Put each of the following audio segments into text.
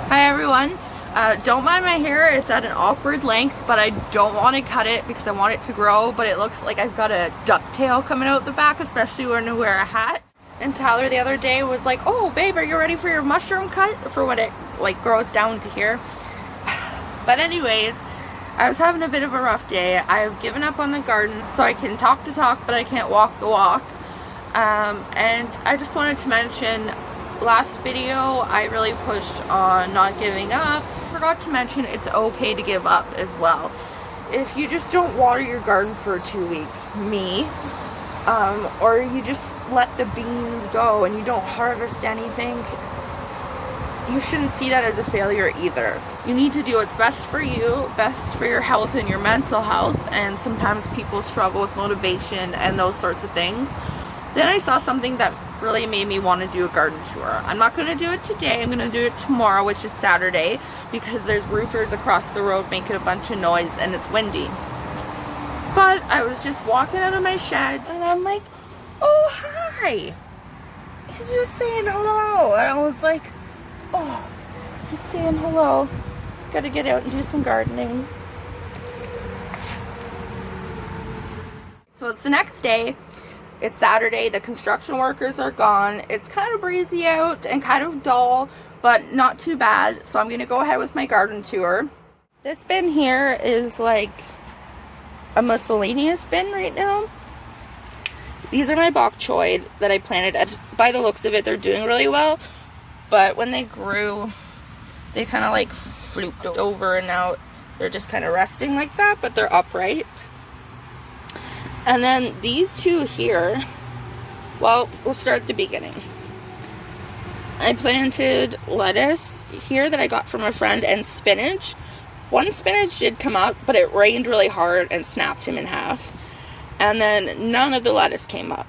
Hi everyone. Don't mind my hair, it's at an awkward length, but I don't want to cut it because I want it to grow, but it looks like I've got a ducktail coming out the back, especially when I wear a hat. And Tyler the other day was like, oh babe, are you ready for your mushroom cut? For when it like grows down to here. But anyways, I was having a bit of a rough day. I've given up on the garden, so I can talk the talk, but I can't walk the walk. And I just wanted to mention, last video I really pushed on not giving up. Forgot to mention it's okay to give up as well. If you just don't water your garden for 2 weeks, or you just let the beans go and you don't harvest anything, you shouldn't see that as a failure either. You need to do what's best for you, best for your health and your mental health, and sometimes people struggle with motivation and those sorts of things. Then I saw something that really made me want to do a garden tour. I'm not going to do it today, I'm going to do it tomorrow, which is Saturday, because there's roofers across the road making a bunch of noise and it's windy. But I was just walking out of my shed and I'm like, oh hi, he's just saying hello. And I was like, oh, he's saying hello, gotta get out and do some gardening. So it's the next day. It's Saturday, the construction workers are gone. It's kind of breezy out and kind of dull, but not too bad. So I'm gonna go ahead with my garden tour. This bin here is like a miscellaneous bin right now. These are my bok choy that I planted. By the looks of it, they're doing really well, but when they grew, they kind of like flooped over and now they're just kind of resting like that, but they're upright. And then these two here, well, we'll start at the beginning. I planted lettuce here that I got from a friend and spinach. One spinach did come up, but it rained really hard and snapped him in half. And then none of the lettuce came up.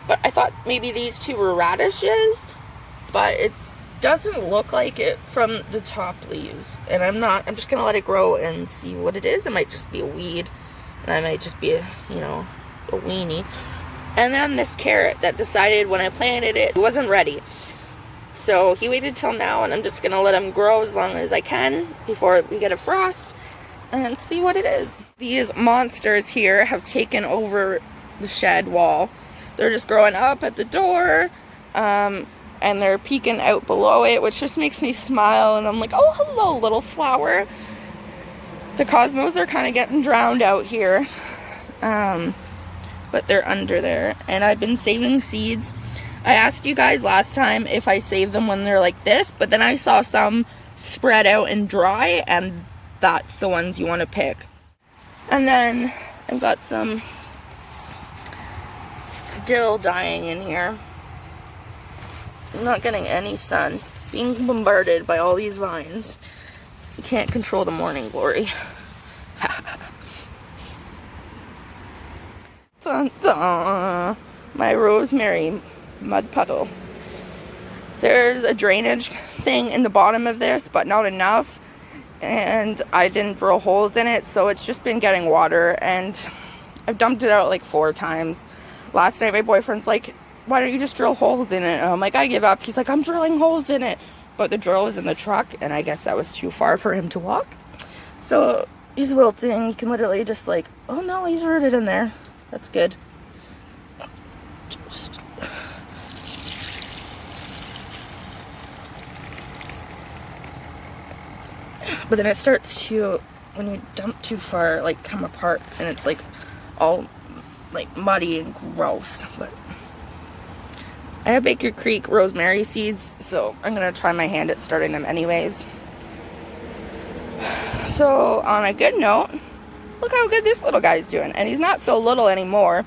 But I thought maybe these two were radishes, but it doesn't look like it from the top leaves. And I'm just gonna let it grow and see what it is. It might just be a weed. And I might just be a weenie. And then this carrot that decided when I planted it wasn't ready. So he waited till now, and I'm just gonna let him grow as long as I can before we get a frost and see what it is. These monsters here have taken over the shed wall. They're just growing up at the door, and they're peeking out below it, which just makes me smile. And I'm like, oh, hello, little flower. The cosmos are kind of getting drowned out here, but they're under there. And I've been saving seeds. I asked you guys last time if I save them when they're like this, but then I saw some spread out and dry, and that's the ones you want to pick. And then I've got some dill dying in here. I'm not getting any sun. Being bombarded by all these vines. You can't control the morning glory. Dun, dun. My rosemary mud puddle. There's a drainage thing in the bottom of this, but not enough. And I didn't drill holes in it, so it's just been getting water. And I've dumped it out like 4 times. Last night my boyfriend's like, why don't you just drill holes in it? And I'm like, I give up. He's like, I'm drilling holes in it. But the drill was in the truck, and I guess that was too far for him to walk. So he's wilting. You can literally just like, oh no, he's rooted in there. That's good. But then it starts to, when you dump too far, like come apart, and it's like all like muddy and gross. But I have Baker Creek rosemary seeds, so I'm going to try my hand at starting them anyways. So, on a good note, look how good this little guy's doing. And he's not so little anymore.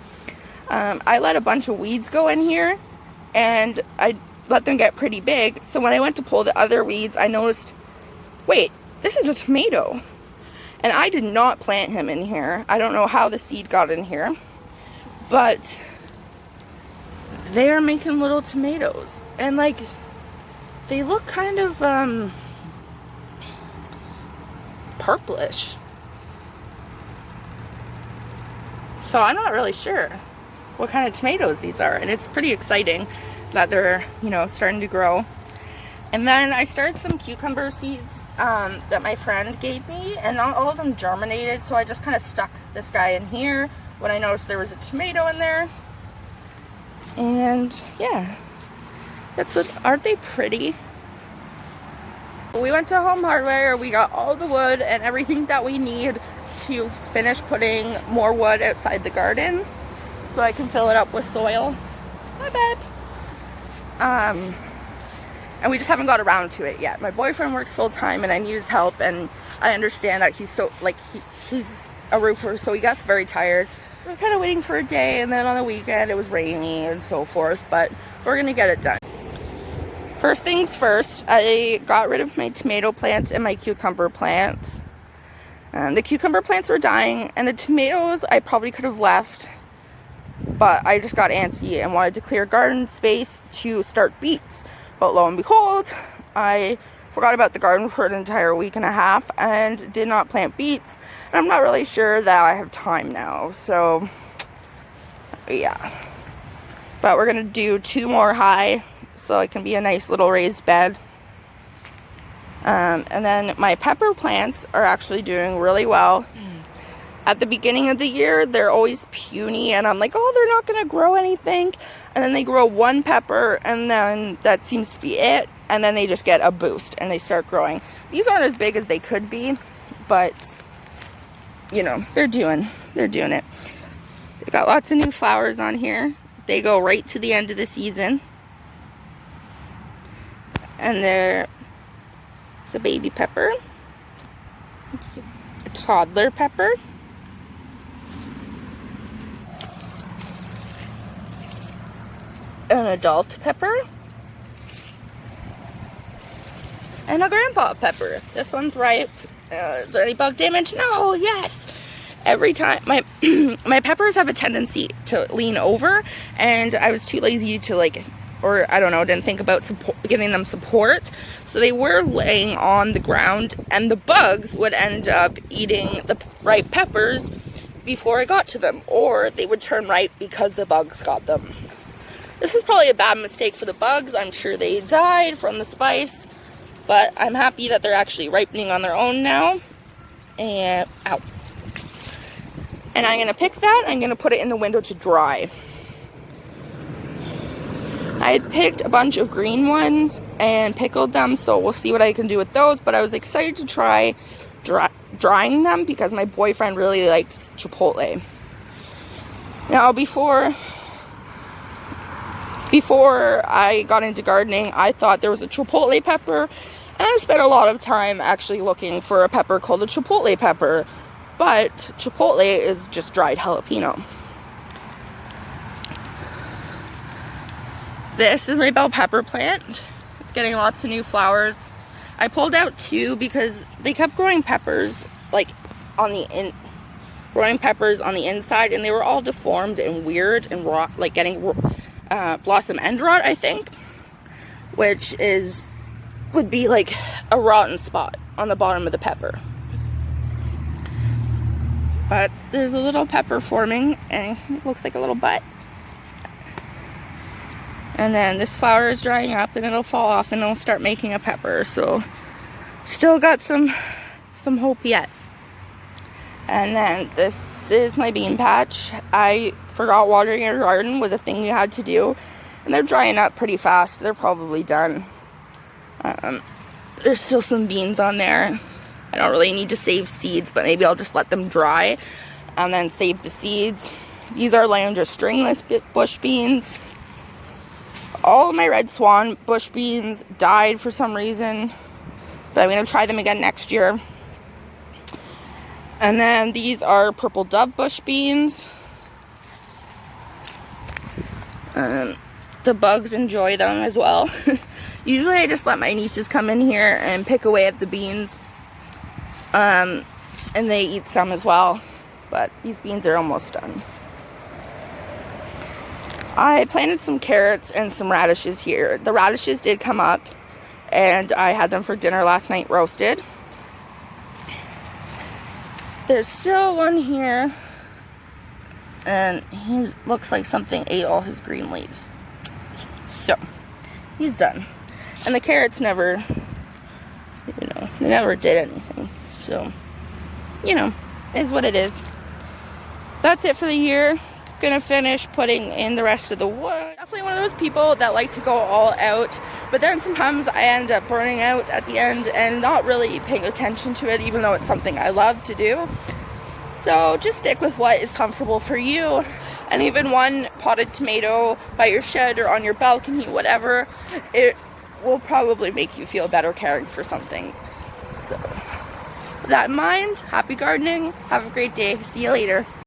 I let a bunch of weeds go in here, and I let them get pretty big. So when I went to pull the other weeds, I noticed, wait, this is a tomato. And I did not plant him in here. I don't know how the seed got in here. But they are making little tomatoes, and like they look kind of purplish, so I'm not really sure what kind of tomatoes these are. And it's pretty exciting that they're starting to grow. And then I started some cucumber seeds that my friend gave me, and not all of them germinated, so I just kind of stuck this guy in here when I noticed there was a tomato in there. And yeah, that's what, aren't they pretty? We went to Home Hardware, we got all the wood and everything that we need to finish putting more wood outside the garden so I can fill it up with soil. Hi, babe. And we just haven't got around to it yet. My boyfriend works full-time and I need his help, and I understand that he's so, like, he's a roofer, so he gets very tired. So we're kind of waiting for a day, and then on the weekend it was rainy and so forth, but we're gonna get it done. First things first, I got rid of my tomato plants and my cucumber plants. The cucumber plants were dying, and the tomatoes I probably could have left, but I just got antsy and wanted to clear garden space to start beets. But lo and behold, I forgot about the garden for an entire week and a half and did not plant beets. And I'm not really sure that I have time now, so yeah. But we're gonna do 2 more high so it can be a nice little raised bed. And then my pepper plants are actually doing really well. At the beginning of the year, they're always puny, and I'm like, oh, they're not going to grow anything. And then they grow 1 pepper, and then that seems to be it. And then they just get a boost, and they start growing. These aren't as big as they could be, but, you know, they're doing it. They've got lots of new flowers on here. They go right to the end of the season. And there's a baby pepper, a toddler pepper, an adult pepper, and a grandpa pepper. This one's ripe. Is there any bug damage? No. Yes. Every time my peppers have a tendency to lean over, and I was too lazy to, like, or I don't know, didn't think about giving them support, so they were laying on the ground, and the bugs would end up eating the ripe peppers before I got to them, or they would turn ripe because the bugs got them. This was probably a bad mistake for the bugs. I'm sure they died from the spice, but I'm happy that they're actually ripening on their own now. And ow. And I'm gonna pick that, I'm gonna put it in the window to dry. I had picked a bunch of green ones and pickled them, so we'll see what I can do with those, but I was excited to try drying them because my boyfriend really likes chipotle. Now, before I got into gardening, I thought there was a chipotle pepper, and I spent a lot of time actually looking for a pepper called a chipotle pepper, but chipotle is just dried jalapeno. This is my bell pepper plant. It's getting lots of new flowers. I pulled out 2 because they kept growing peppers like growing peppers on the inside, and they were all deformed and weird and rot, like getting blossom end rot, I think, which would be like a rotten spot on the bottom of the pepper. But there's a little pepper forming, and it looks like a little butt. And then this flower is drying up, and it'll fall off, and it'll start making a pepper. So still got some hope yet. And then this is my bean patch. I forgot watering your garden was a thing you had to do, and they're drying up pretty fast. They're probably done. There's still some beans on there. I don't really need to save seeds, but maybe I'll just let them dry and then save the seeds. These are just stringless bush beans. All of my red swan bush beans died for some reason, but I'm going to try them again next year. And then these are purple dove bush beans. The bugs enjoy them as well. Usually I just let my nieces come in here and pick away at the beans, and they eat some as well, but these beans are almost done. I planted some carrots and some radishes here. The radishes did come up, and I had them for dinner last night roasted. There's still one here, and he looks like something ate all his green leaves. So, he's done. And the carrots never, they never did anything. So, is what it is. That's it for the year. Gonna finish putting in the rest of the wood. Definitely one of those people that like to go all out, but then sometimes I end up burning out at the end and not really paying attention to it, even though it's something I love to do. So just stick with what is comfortable for you. And even one potted tomato by your shed or on your balcony, whatever, it will probably make you feel better caring for something. So with that in mind, happy gardening. Have a great day. See you later.